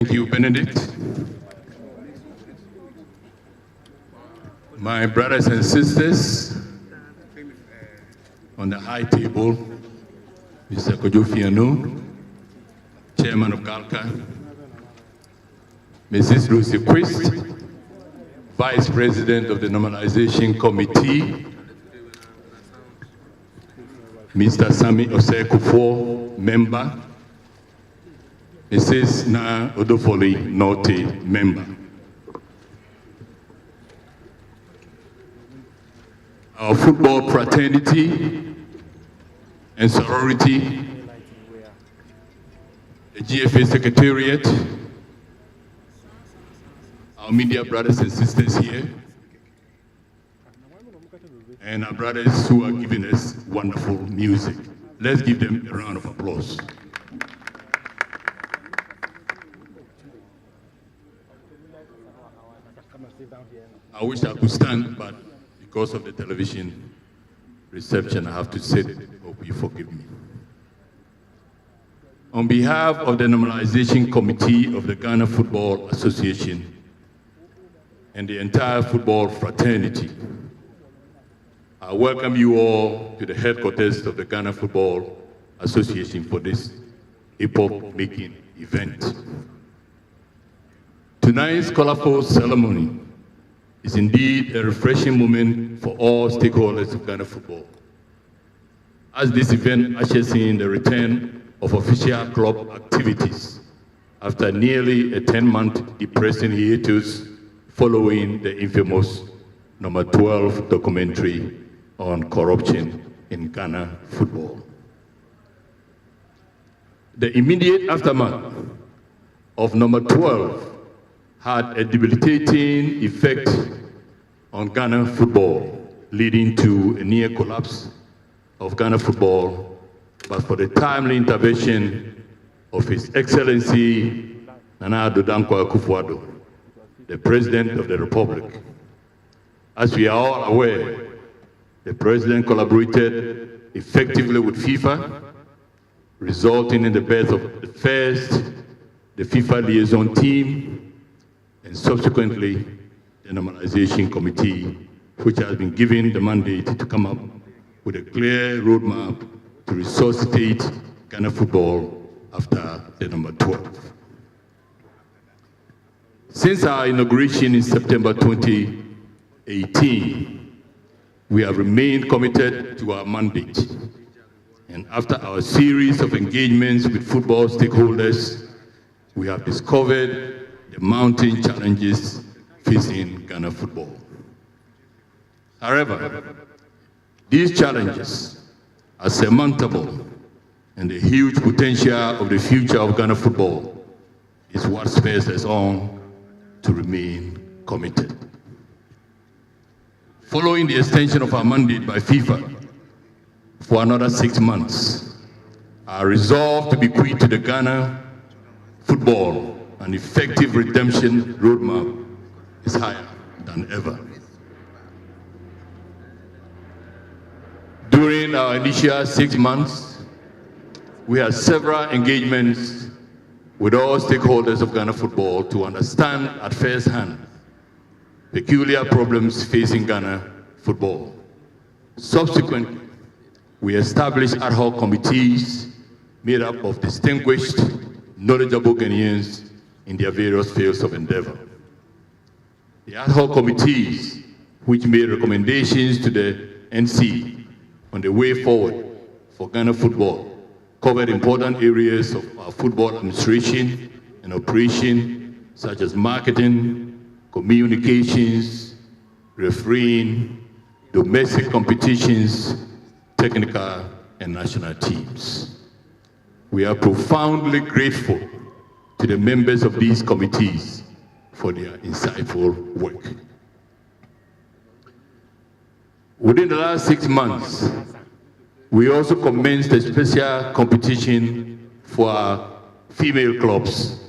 Thank you, Benedict. My brothers and sisters on the high table, Mr. Kofi Amoah, Chairman of GALCA, Mrs. Lucy Quist, Vice President of the Normalization Committee, Mr. Sami Osei-Kuffour, Member, Mrs. Na Odofoli Norte, Member. Our football fraternity and sorority, the GFA Secretariat, our media brothers and sisters here, and our brothers who are giving us wonderful music. Let's give them a round of applause. I wish I could stand, but because of the television reception, I have to sit. Hope you forgive me. On behalf of the Normalization Committee of the Ghana Football Association and the entire football fraternity, I welcome you all to the headquarters of the Ghana Football Association for this epoch-making event. Tonight's colorful ceremony is indeed a refreshing moment for all stakeholders of Ghana football, as this event ushers in the return of official club activities after nearly a 10-month depressing hiatus following the infamous number 12 documentary on corruption in Ghana football. The immediate aftermath of number 12 had a debilitating effect on Ghana football, leading to a near collapse of Ghana football, but for the timely intervention of His Excellency Nana Addo Dankwa Akufo-Addo, the President of the Republic. As we are all aware, the President collaborated effectively with FIFA, resulting in the birth of the FIFA liaison team, and subsequently the Normalization Committee, which has been given the mandate to come up with a clear roadmap to resuscitate Ghana football after the number 12. Since our inauguration in September 2018, we have remained committed to our mandate. And after our series of engagements with football stakeholders, we have discovered the mounting challenges facing Ghana football. However, these challenges are surmountable, and the huge potential of the future of Ghana football is what spurs us on to remain committed. Following the extension of our mandate by FIFA for another 6 months, our resolve to bequeath to the Ghana football an effective redemption roadmap is higher than ever. During our initial 6 months, we had several engagements with all stakeholders of Ghana football to understand at first hand peculiar problems facing Ghana football. Subsequently, we established ad hoc committees made up of distinguished, knowledgeable Ghanaians in their various fields of endeavor. The ad hoc committees, which made recommendations to the NC on the way forward for Ghana football, covered important areas of our football administration and operation, such as marketing, communications, refereeing, domestic competitions, technical and national teams. We are profoundly grateful to the members of these committees for their insightful work. Within the last 6 months, we also commenced a special competition for our female clubs.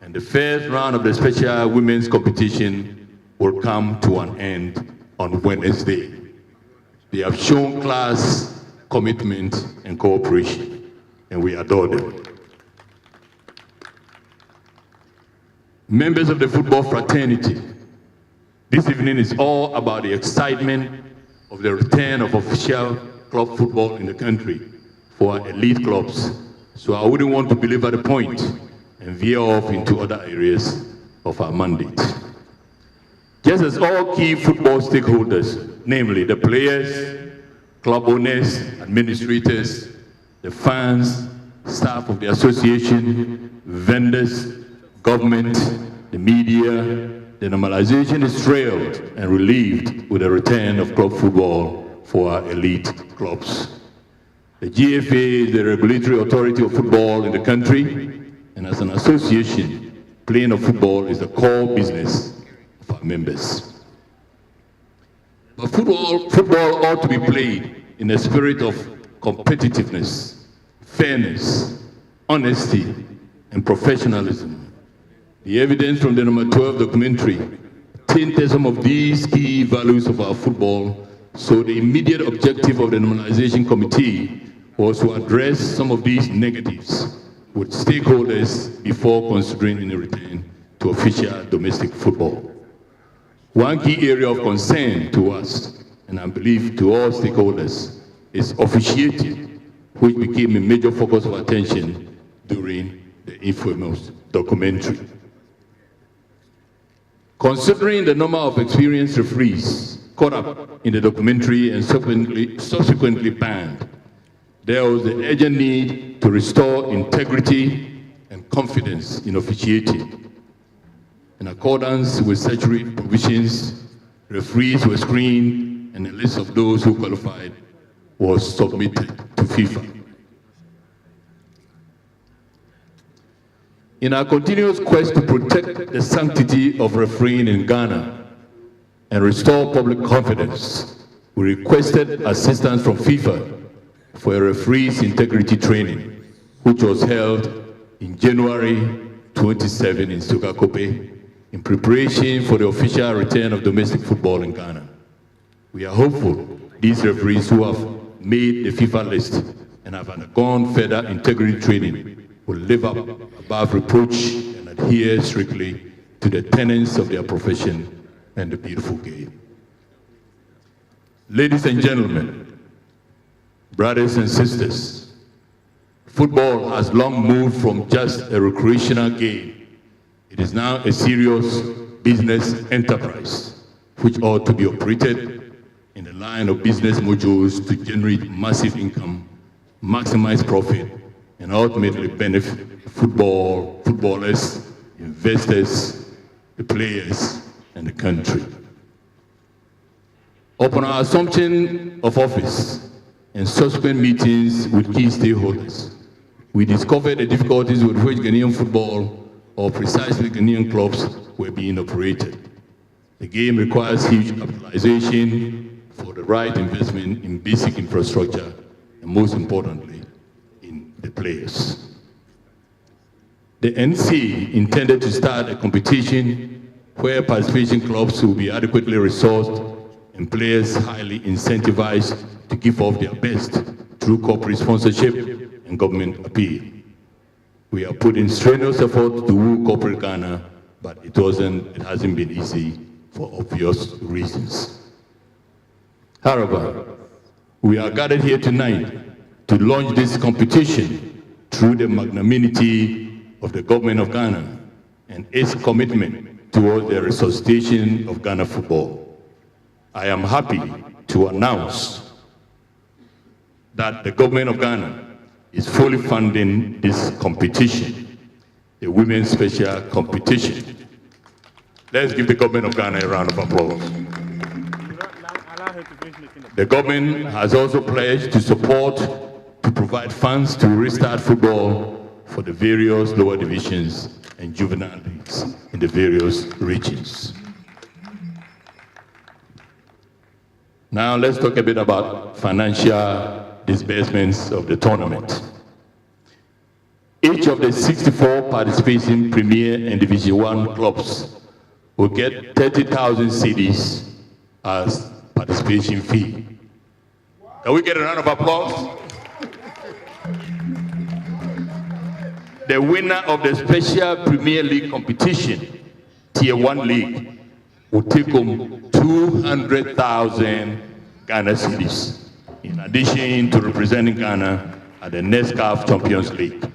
And the first round of the special women's competition will come to an end on Wednesday. They have shown class, commitment, and cooperation, and we adore them. Members of the football fraternity, this evening is all about the excitement of the return of official club football in the country for our elite clubs. So I wouldn't want to belabor the point and veer off into other areas of our mandate. Just as all key football stakeholders, namely the players, club owners, administrators, the fans, staff of the association, vendors, government, the media, the normalization is thrilled and relieved with the return of club football for our elite clubs. The GFA is the regulatory authority of football in the country, and as an association, playing of football is the core business of our members. But football ought to be played in a spirit of competitiveness, fairness, honesty, and professionalism. The evidence from the number 12 documentary tainted some of these key values of our football, so the immediate objective of the Normalization Committee was to address some of these negatives with stakeholders before considering any return to official domestic football. One key area of concern to us, and I believe to all stakeholders, is officiating, which became a major focus of attention during the infamous documentary. Considering the number of experienced referees caught up in the documentary and subsequently banned, there was the urgent need to restore integrity and confidence in officiating. In accordance with statutory provisions, referees were screened and a list of those who qualified was submitted to FIFA. In our continuous quest to protect the sanctity of refereeing in Ghana and restore public confidence, we requested assistance from FIFA for a referee's integrity training, which was held in January 27 in Sogakope, in preparation for the official return of domestic football in Ghana. We are hopeful these referees who have made the FIFA list and have undergone further integrity training will live up above reproach and adhere strictly to the tenets of their profession and the beautiful game. Ladies and gentlemen, brothers and sisters, football has long moved from just a recreational game. It is now a serious business enterprise, which ought to be operated in the line of business modules to generate massive income, maximize profit, and ultimately benefit footballers, investors, the players, and the country. Upon our assumption of office and subsequent meetings with key stakeholders, we discovered the difficulties with which Ghanaian football, or precisely Ghanaian clubs, were being operated. The game requires huge capitalization for the right investment in basic infrastructure, and most importantly, the players. The NC intended to start a competition where participation clubs will be adequately resourced and players highly incentivized to give off their best through corporate sponsorship and government appeal. We are putting strenuous effort to woo corporate Ghana, but it hasn't been easy for obvious reasons. However, we are gathered here tonight to launch this competition through the magnanimity of the government of Ghana and its commitment towards the resuscitation of Ghana football. I am happy to announce that the government of Ghana is fully funding this competition, the Women's Special Competition. Let's give the government of Ghana a round of applause. The government has also pledged to support to provide funds to restart football for the various lower divisions and juvenile leagues in the various regions. Now let's talk a bit about financial disbursements of the tournament. Each of the 64 participating Premier and Division 1 clubs will get 30,000 cedis as participation fee. Can we get a round of applause? The winner of the Special Premier League competition Tier 1 league will take home 200,000 Ghana cedis, in addition to representing Ghana at the next CAF Champions League.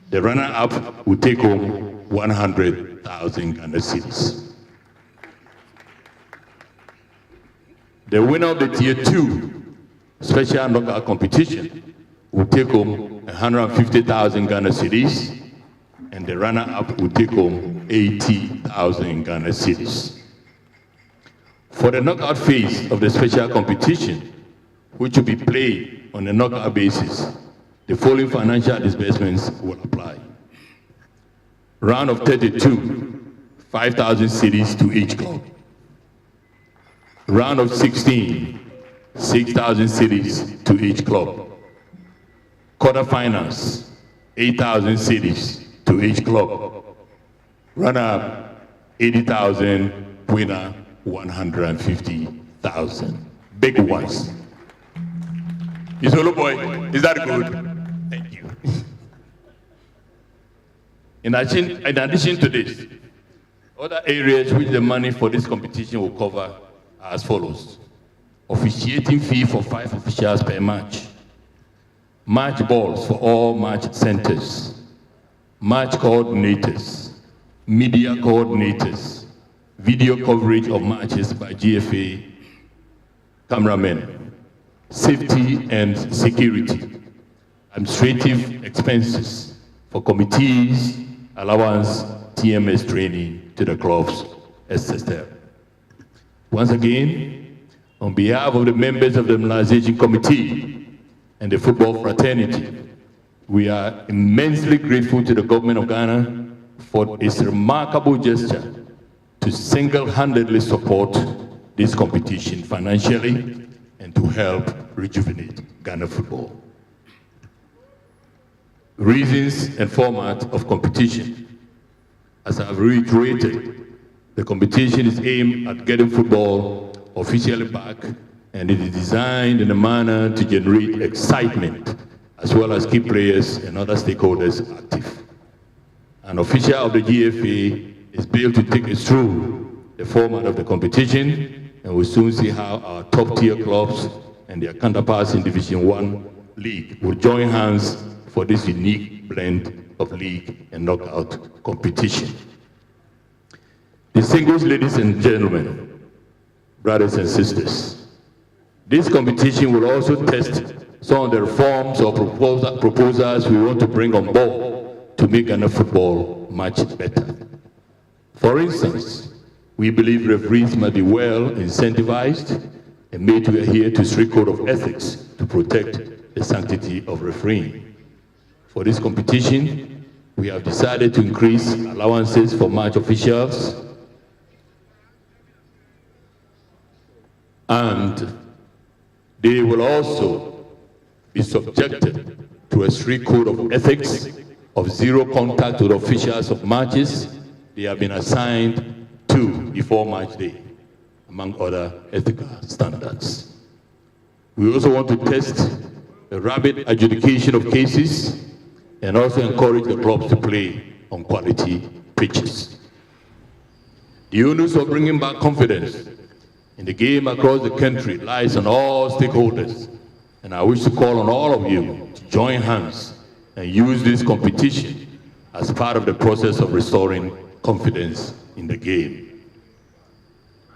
The runner-up will take home 100,000 Ghana cedis. The winner of the Tier 2 special knockout competition will take home 150,000 Ghana cedis, and the runner-up will take home 80,000 Ghana cedis. For the knockout phase of the special competition, which will be played on a knockout basis, the following financial disbursements will apply. Round of 32, 5,000 cedis to each club. Round of 16, 6,000 cedis to each club. Quarterfinals, 8,000 cedis to each club. Runner-up, 80,000, winner, 150,000. Big ones. His little boy, is that good? Thank you. In addition to this, other areas which the money for this competition will cover are as follows. Officiating fee for 5 officials per match. Match balls for all match centers. Match coordinators. Media coordinators. Video coverage of matches by GFA cameramen. Safety and security. Administrative expenses for committees, allowance, TMS training to the clubs, etc. Once again, on behalf of the members of the Normalization Committee and the football fraternity, we are immensely grateful to the government of Ghana for its remarkable gesture to single-handedly support this competition financially and to help rejuvenate Ghana football. Reasons and format of competition. As I've reiterated, the competition is aimed at getting football officially back, and it is designed in a manner to generate excitement as well as keep players and other stakeholders active. An official of the GFA is built to take us through the format of the competition, and we'll soon see how our top-tier clubs and their counterparts in Division 1 League will join hands for this unique blend of league and knockout competition. Distinguished ladies and gentlemen, brothers and sisters, this competition will also test some of the reforms or proposals we want to bring on board to make Ghana football much better. For instance, we believe referees must be well incentivized and made to adhere to strict code of ethics to protect the sanctity of refereeing. For this competition, we have decided to increase allowances for match officials, and they will also be subjected to a strict code of ethics of zero contact with officials of matches they have been assigned to before match day, among other ethical standards. We also want to test the rapid adjudication of cases and also encourage the clubs to play on quality pitches. The onus of bringing back confidence in the game across the country lies on all stakeholders, and I wish to call on all of you to join hands and use this competition as part of the process of restoring confidence in the game.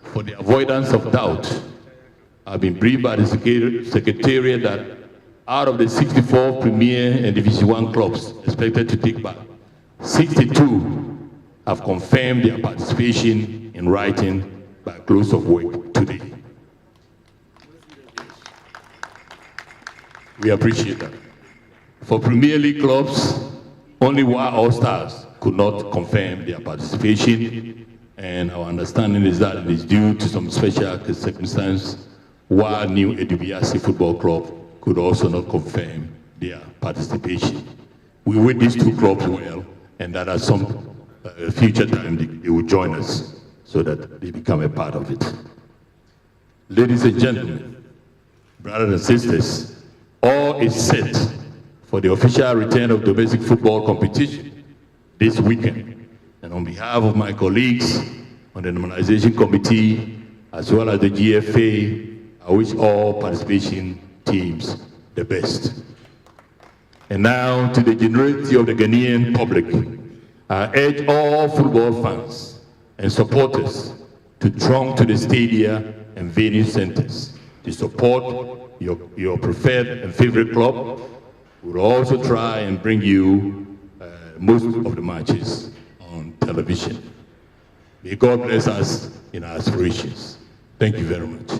For the avoidance of doubt, I've been briefed by the Secretariat that out of the 64 Premier and Division 1 clubs expected to take part, 62 have confirmed their participation in writing by close of work today. We appreciate that. For Premier League clubs, only WA All-Stars could not confirm their participation, and our understanding is that it is due to some special circumstance. WA New Edubiasi Football Club could also not confirm their participation. We wish these two clubs well, and that at some future time they will join us so that they become a part of it. Ladies and gentlemen, brothers and sisters, all is set for the official return of domestic football competition this weekend And on behalf of my colleagues on the Normalization Committee, as well as the GFA, I wish all participation teams the best. And now, to the generosity of the Ghanaian public, I urge all football fans and supporters to throng to the stadia and venue centers to support your preferred and favorite club. We'll also try and bring you most of the matches on television. May God bless us in our aspirations. Thank you very much.